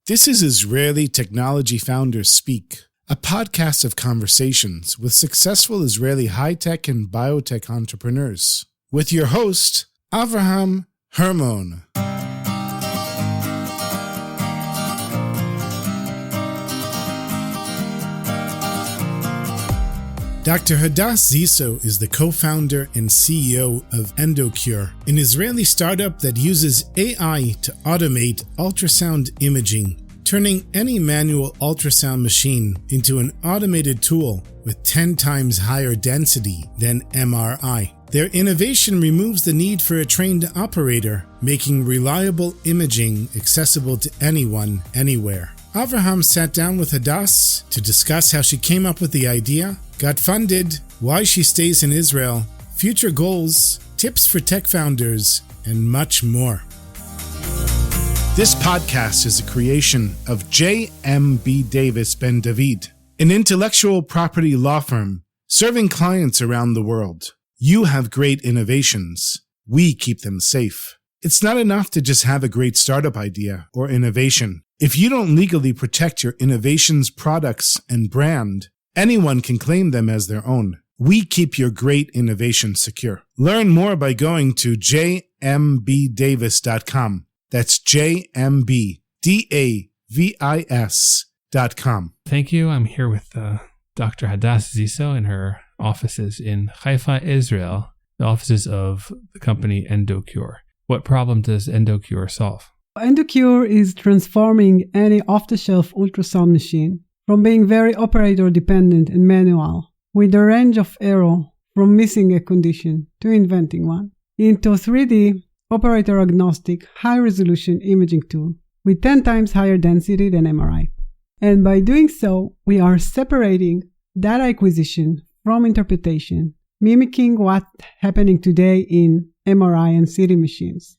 This is Israeli Technology Founders Speak, a podcast of conversations with successful Israeli high-tech and biotech entrepreneurs. With your host, Avraham Hermon. Dr. Hadas Ziso is the co-founder and CEO of EndoCure, an Israeli startup that uses AI to automate ultrasound imaging, turning any manual ultrasound machine into an automated tool with 10 times higher density than MRI. Their innovation removes the need for a trained operator, making reliable imaging accessible to anyone, anywhere. Avraham sat down with Hadas to discuss how she came up with the idea, got funded, why she stays in Israel, future goals, tips for tech founders, and much more. This podcast is a creation of J.M.B. Davis Ben David, an intellectual property law firm serving clients around the world. You have great innovations. We keep them safe. It's not enough to just have a great startup idea or innovation. If you don't legally protect your innovations, products, and brand, anyone can claim them as their own. We keep your great innovation secure. Learn more by going to jmbdavis.com. That's jmbdavis.com. Thank you. I'm here with Dr. Hadas Ziso in her offices in Haifa, Israel, the offices of the company EndoCure. What problem does EndoCure solve? EndoCure is transforming any off-the-shelf ultrasound machine from being very operator-dependent and manual, with a range of error from missing a condition to inventing one, into 3D, operator-agnostic, high-resolution imaging tool with 10 times higher density than MRI. And by doing so, we are separating data acquisition from interpretation, mimicking what's happening today in MRI and CT machines,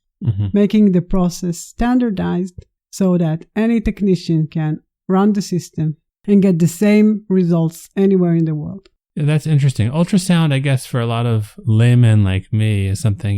making the process standardized so that any technician can run the system and get the same results anywhere in the world. Yeah, that's interesting. Ultrasound, I guess, for a lot of laymen like me is something,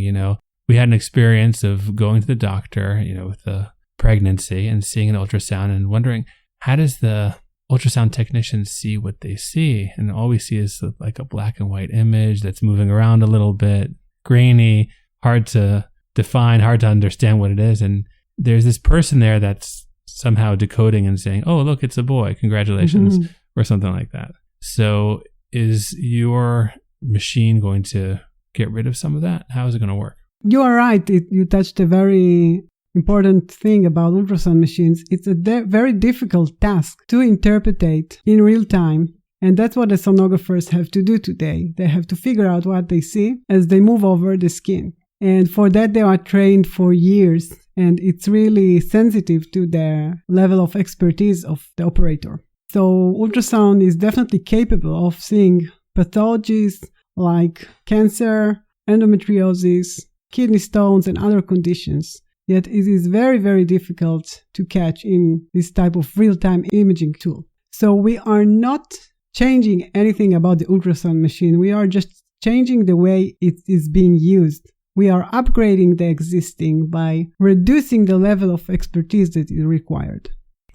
we had an experience of going to the doctor, with the pregnancy and seeing an ultrasound and wondering, how does the ultrasound technician see what they see? And all we see is like a black and white image that's moving around a little bit, grainy, hard to define, hard to understand what it is. And there's this person there that's somehow decoding and saying, oh, look, it's a boy, congratulations, or something like that. So is your machine going to get rid of some of that? How is it going to work? You are right. You touched a very important thing about ultrasound machines. It's a very difficult task to interpret in real time. And that's what the sonographers have to do today. They have to figure out what they see as they move over the skin. And for that, they are trained for years. And it's really sensitive to the level of expertise of the operator. So ultrasound is definitely capable of seeing pathologies like cancer, endometriosis, kidney stones, and other conditions. Yet it is very, very difficult to catch in this type of real-time imaging tool. So we are not changing anything about the ultrasound machine. We are just changing the way it is being used. We are upgrading the existing by reducing the level of expertise that is required.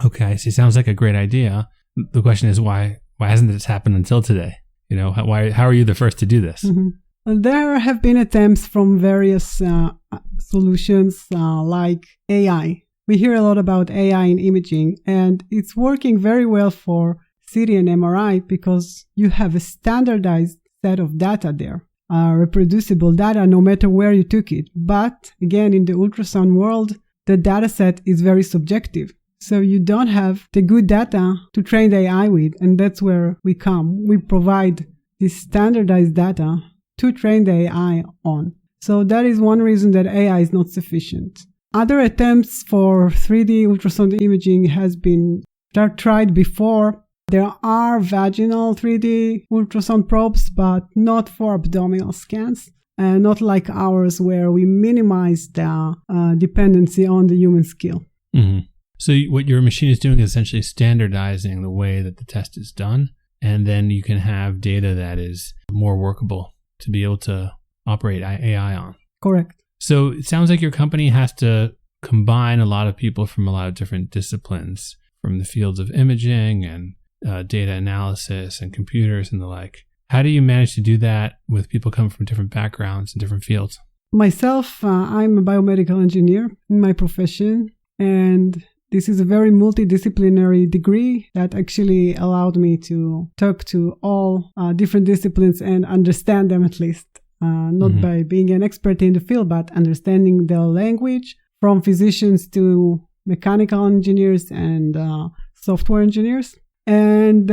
Okay, so it sounds like a great idea. The question is why hasn't this happened until today? How are you the first to do this? There have been attempts from various solutions like AI. We hear a lot about AI in imaging, and it's working very well for CT and MRI because you have a standardized set of data there, reproducible data no matter where you took it. But again, in the ultrasound world, the data set is very subjective. So you don't have the good data to train the AI with, and that's where we come. We provide this standardized data to train the AI on. So that is one reason that AI is not sufficient. Other attempts for 3D ultrasound imaging has been tried before. There are vaginal 3D ultrasound probes, but not for abdominal scans, and not like ours where we minimize the dependency on the human skill. Mm-hmm. So what your machine is doing is essentially standardizing the way that the test is done, and then you can have data that is more workable to be able to operate AI on. Correct. So it sounds like your company has to combine a lot of people from a lot of different disciplines, from the fields of imaging and data analysis and computers and the like. How do you manage to do that with people coming from different backgrounds and different fields? Myself, I'm a biomedical engineer in my profession, and this is a very multidisciplinary degree that actually allowed me to talk to all different disciplines and understand them at least. Not by being an expert in the field, but understanding the language, from physicians to mechanical engineers and software engineers. And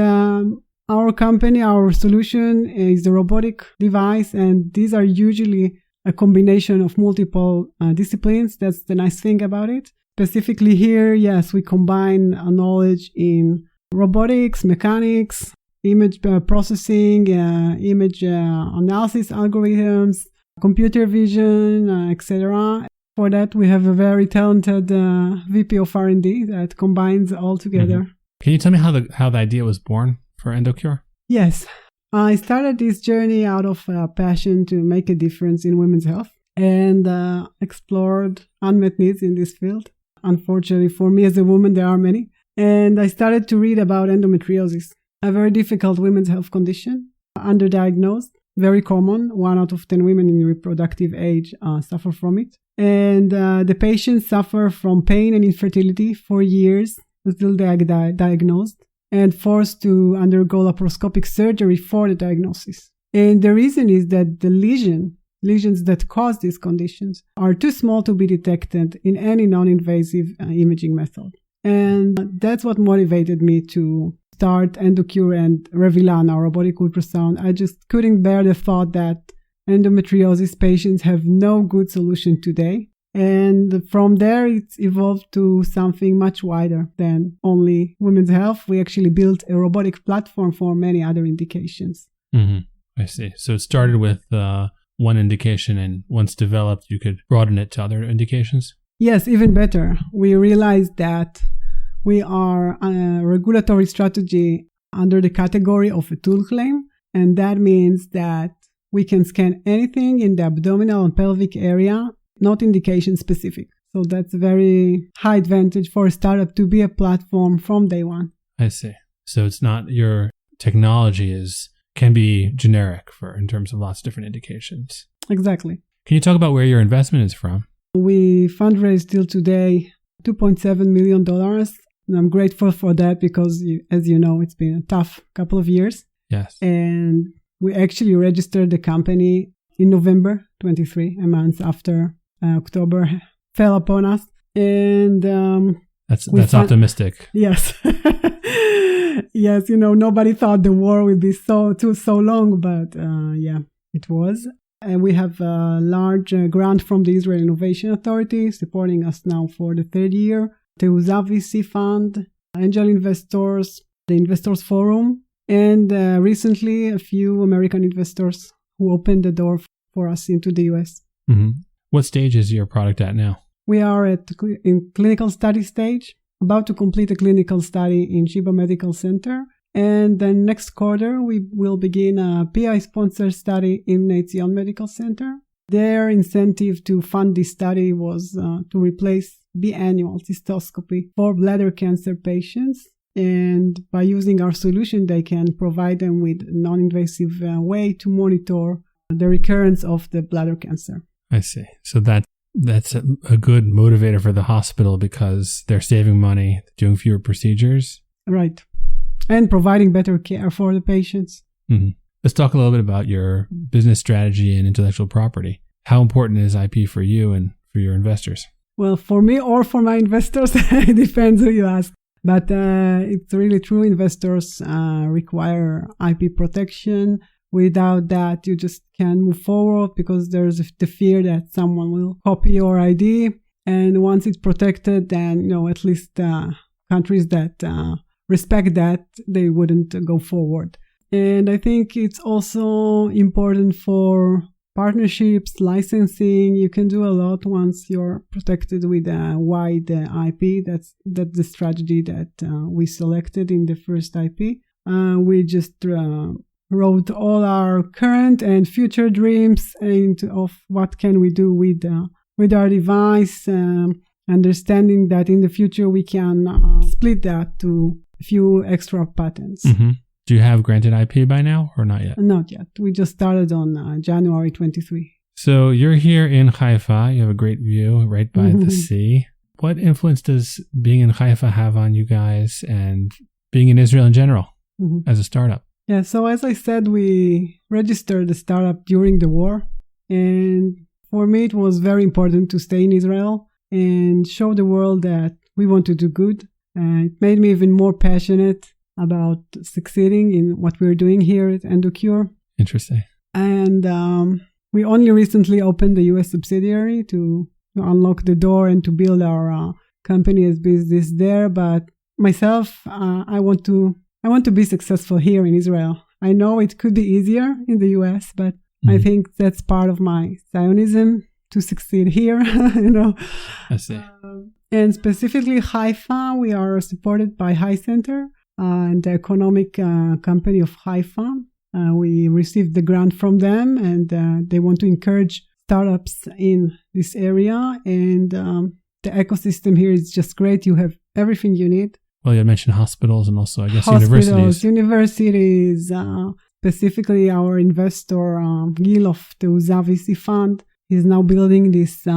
our company, our solution is a robotic device, and these are usually a combination of multiple disciplines. That's the nice thing about it. Specifically here, yes, we combine knowledge in robotics, mechanics, image processing, image analysis algorithms, computer vision, etc. For that, we have a very talented VP of R&D that combines all together. Mm-hmm. Can you tell me how the idea was born for EndoCure? Yes. I started this journey out of a passion to make a difference in women's health and explored unmet needs in this field. Unfortunately, for me as a woman, there are many. And I started to read about endometriosis, a very difficult women's health condition, underdiagnosed, very common. 1 out of 10 women in reproductive age suffer from it. And the patients suffer from pain and infertility for years until they are diagnosed and forced to undergo laparoscopic surgery for the diagnosis. And the reason is that the lesions that cause these conditions are too small to be detected in any non-invasive imaging method. And that's what motivated me to start EndoCure and Revilan, our robotic ultrasound. I just couldn't bear the thought that endometriosis patients have no good solution today. And from there, it's evolved to something much wider than only women's health. We actually built a robotic platform for many other indications. Mm-hmm. I see. So it started with one indication, and once developed, you could broaden it to other indications? Yes, even better. We realized that we are a regulatory strategy under the category of a tool claim, and that means that we can scan anything in the abdominal and pelvic area, not indication specific. So that's a very high advantage for a startup to be a platform from day one. I see. So it's not your technology can be generic in terms of lots of different indications. Exactly. Can you talk about where your investment is from? We fundraised till today $2.7 million. And I'm grateful for that because, as you know, it's been a tough couple of years. Yes. And we actually registered the company in November 23, a month after October fell upon us. And that's optimistic. Yes. Yes, nobody thought the war would be so long, but yeah, it was. And we have a large grant from the Israel Innovation Authority supporting us now for the third year. Teuza VC Fund, angel investors, the Investors Forum, and recently a few American investors who opened the door for us into the US. Mm-hmm. What stage is your product at now? We are in clinical study stage, about to complete a clinical study in Sheba Medical Center. And then next quarter, we will begin a PI-sponsored study in Etzion Medical Center. Their incentive to fund this study was to replace biannual cystoscopy for bladder cancer patients. And by using our solution, they can provide them with a non-invasive way to monitor the recurrence of the bladder cancer. I see. So that's a good motivator for the hospital because they're saving money, doing fewer procedures. Right. And providing better care for the patients. Mm-hmm. Let's talk a little bit about your business strategy and intellectual property. How important is IP for you and for your investors? Well, for me or for my investors, it depends who you ask. But it's really true. Investors require IP protection. Without that, you just can't move forward because there's the fear that someone will copy your ID. And once it's protected, then, at least countries that respect that, they wouldn't go forward. And I think it's also important for partnerships, licensing. You can do a lot once you're protected with a wide IP. That's the strategy that we selected in the first IP. We just wrote all our current and future dreams of what can we do with our device. understanding that in the future we can split that to a few extra patents. Mm-hmm. Do you have granted IP by now or not yet? Not yet. We just started on January 23. So you're here in Haifa. You have a great view right by the sea. What influence does being in Haifa have on you guys and being in Israel in general as a startup? Yeah, so as I said, we registered the startup during the war. And for me, it was very important to stay in Israel and show the world that we want to do good. It made me even more passionate about succeeding in what we're doing here at EndoCure. Interesting. And we only recently opened the US subsidiary to unlock the door and to build our company as business there. But myself, I want to be successful here in Israel. I know it could be easier in the US, but I think that's part of my Zionism to succeed here. I see. And specifically Haifa, we are supported by High Center and the economic company of Haifa. We received the grant from them, and they want to encourage startups in this area. And the ecosystem here is just great. You have everything you need. Well, you mentioned hospitals and also, I guess, universities. Specifically, our investor, Gil of the Uza VC Fund, is now building this,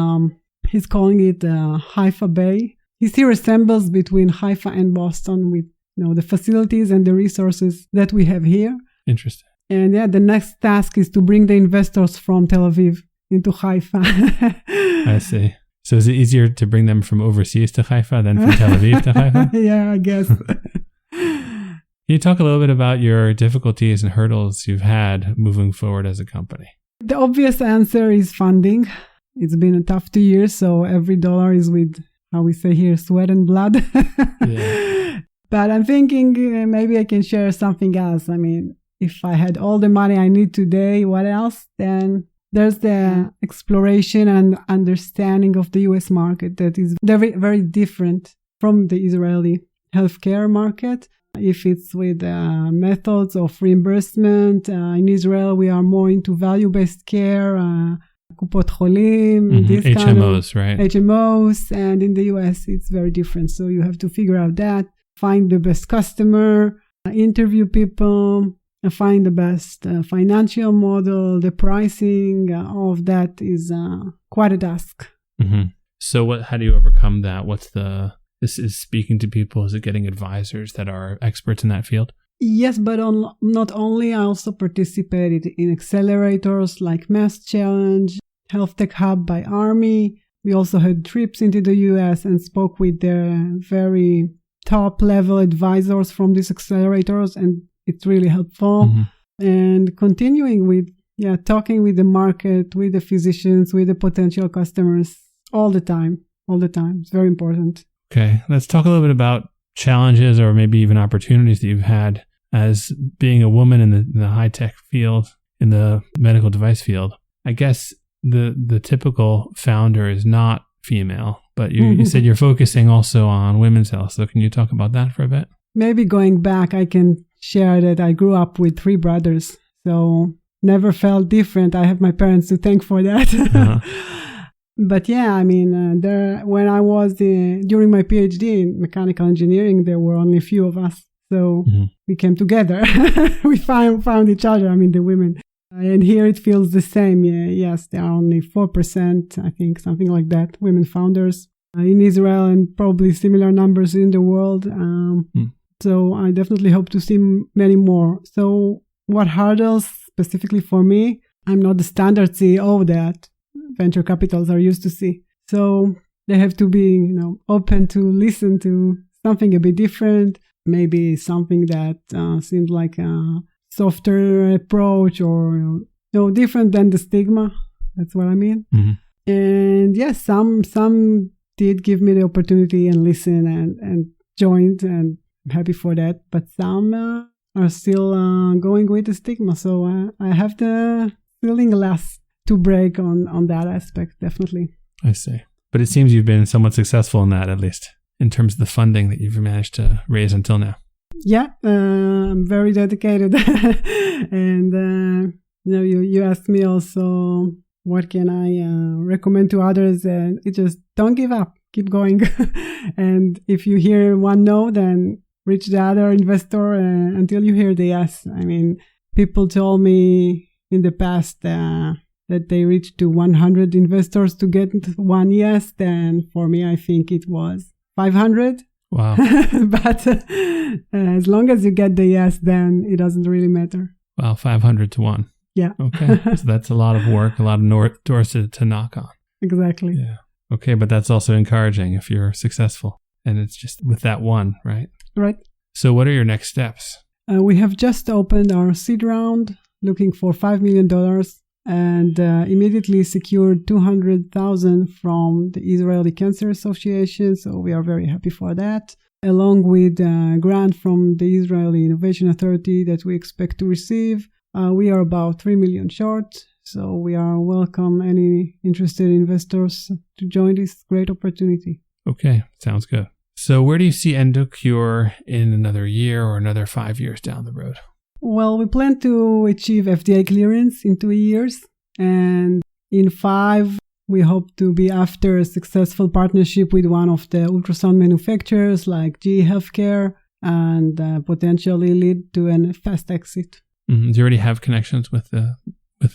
he's calling it Haifa Bay. He still resembles between Haifa and Boston with the facilities and the resources that we have here. Interesting. And the next task is to bring the investors from Tel Aviv into Haifa. I see. So is it easier to bring them from overseas to Haifa than from Tel Aviv to Haifa? Yeah, I guess. Can you talk a little bit about your difficulties and hurdles you've had moving forward as a company? The obvious answer is funding. It's been a tough 2 years, so every dollar is with, how we say here, sweat and blood. Yeah. But I'm thinking maybe I can share something else. I mean, if I had all the money I need today, what else? Then there's the exploration and understanding of the US market that is very, very different from the Israeli healthcare market. If it's with methods of reimbursement, in Israel we are more into value-based care, Kupot Cholim, HMOs, right? HMOs, and in the US it's very different. So you have to figure out that, find the best customer, interview people, find the best financial model, the pricing, all of that is quite a task. Mm-hmm. So how do you overcome that? This is speaking to people? Is it getting advisors that are experts in that field? Yes, but not only. I also participated in accelerators like Mass Challenge, Health Tech Hub by Army. We also had trips into the US and spoke with the very top level advisors from these accelerators, and it's really helpful. Mm-hmm. And continuing with, talking with the market, with the physicians, with the potential customers all the time. It's very important. Okay, let's talk a little bit about challenges or maybe even opportunities that you've had as being a woman in the high-tech field, in the medical device field. I guess the typical founder is not female, but you said you're focusing also on women's health. So can you talk about that for a bit? Maybe going back, I can share that I grew up with 3 brothers, so never felt different. I have my parents to thank for that. Uh-huh. But when I was during my PhD in mechanical engineering, there were only a few of us. So we came together. We found each other, the women. And here it feels the same. Yes, there are only 4%, I think, something like that, women founders in Israel, and probably similar numbers in the world. So I definitely hope to see many more. So what hurdles specifically for me? I'm not the standard CEO that venture capitals are used to see. So they have to be, open to listen to something a bit different, maybe something that seems like a softer approach or different than the stigma. That's what I mean. Mm-hmm. And yes, some did give me the opportunity and listen and joined, and I'm happy for that. But some are still going with the stigma. So I have the feeling less to break on that aspect, definitely. I see. But it seems you've been somewhat successful in that, at least in terms of the funding that you've managed to raise until now. Yeah, I'm very dedicated. And, you asked me also, what can I recommend to others? And it just don't give up. keep going. And if you hear one no, then reach the other investor until you hear the yes. I mean, people told me in the past that they reached to 100 investors to get one yes. Then for me, I think it was 500. Wow. But as long as you get the yes, then it doesn't really matter. Wow, 500 to 1. Yeah. Okay. So that's a lot of work, a lot of doors to knock on. Exactly. Yeah. Okay, but that's also encouraging if you're successful. And it's just with that one, right? Right. So what are your next steps? We have just opened our seed round, looking for $5 million, and immediately secured $200,000 from the Israeli Cancer Association. So we are very happy for that, along with a grant from the Israeli Innovation Authority that we expect to receive. We are about $3 million short. So we are welcome any interested investors to join this great opportunity. Okay, sounds good. So where do you see EndoCure in another year or another 5 years down the road? Well, we plan to achieve FDA clearance in 2 years. And in 5, we hope to be after a successful partnership with one of the ultrasound manufacturers like GE Healthcare and potentially lead to a fast exit. Do you already have connections with the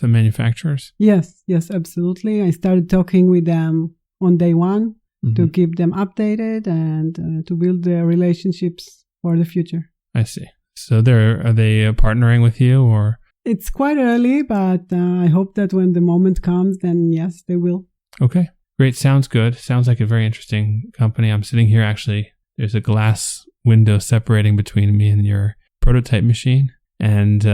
manufacturers? Yes, absolutely. I started talking with them on day one to keep them updated and to build their relationships for the future. I see. So are they partnering with you or? It's quite early, but I hope that when the moment comes, then yes, they will. Okay, great. Sounds good. Sounds like a very interesting company. I'm sitting here actually. There's a glass window separating between me and your prototype machine. And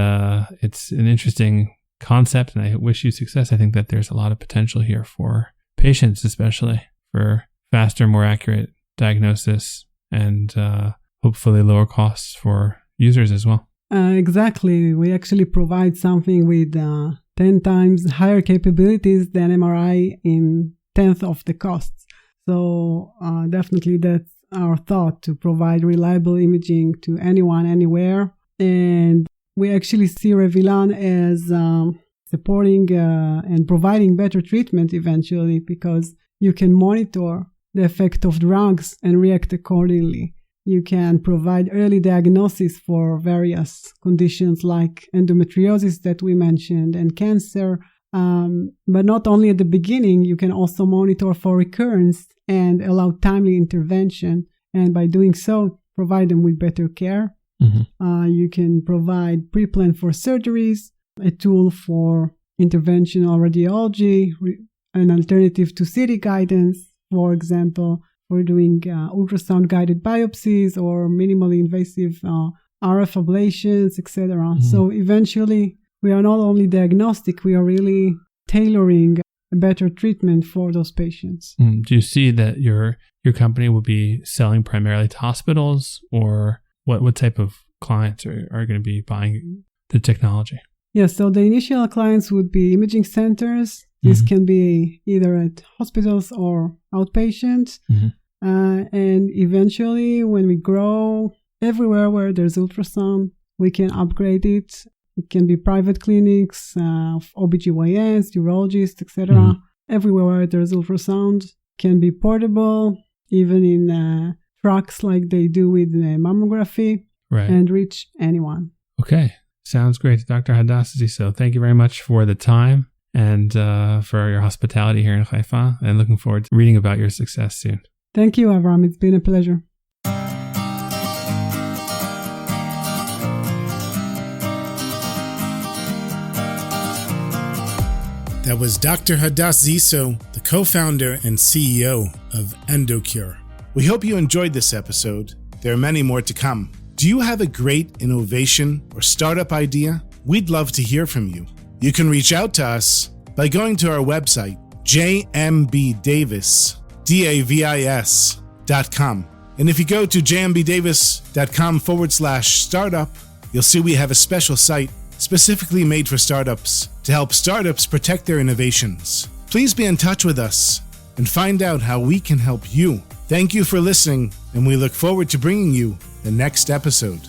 it's an interesting concept, and I wish you success. I think that there's a lot of potential here for patients, especially for faster, more accurate diagnosis and hopefully lower costs for users as well. Exactly. We actually provide something with 10 times higher capabilities than MRI in 10th of the costs. So definitely that's our thought, to provide reliable imaging to anyone, anywhere. And we actually see Revilan as supporting and providing better treatment eventually, because you can monitor the effect of drugs and react accordingly. You can provide early diagnosis for various conditions like endometriosis that we mentioned and cancer. But not only at the beginning, you can also monitor for recurrence and allow timely intervention. And by doing so, provide them with better care. You can provide pre-plan for surgeries, a tool for interventional radiology, an alternative to CT guidance, for example, for doing ultrasound-guided biopsies or minimally invasive RF ablations, etc. So eventually, we are not only diagnostic, we are really tailoring a better treatment for those patients. Do you see that your company will be selling primarily to hospitals, or what type of clients are going to be buying the technology? Yes, so the initial clients would be imaging centers. This can be either at hospitals or outpatients. And eventually, when we grow, everywhere where there's ultrasound, we can upgrade it. It can be private clinics, OBGYNs, urologists, etc. Everywhere where there's ultrasound. Can be portable, even in trucks like they do with mammography, and reach anyone. Okay. Sounds great. Dr. Hadas Ziso, thank you very much for the time and for your hospitality here in Haifa, and looking forward to reading about your success soon. Thank you, Avraham. It's been a pleasure. That was Dr. Hadas Ziso, the co-founder and CEO of EndoCure. We hope you enjoyed this episode. There are many more to come. Do you have a great innovation or startup idea? We'd love to hear from you. You can reach out to us by going to our website, jmbdavis.com. And if you go to jmbdavis.com/startup, you'll see we have a special site specifically made for startups to help startups protect their innovations. Please be in touch with us and find out how we can help you. Thank you for listening, and we look forward to bringing you the next episode.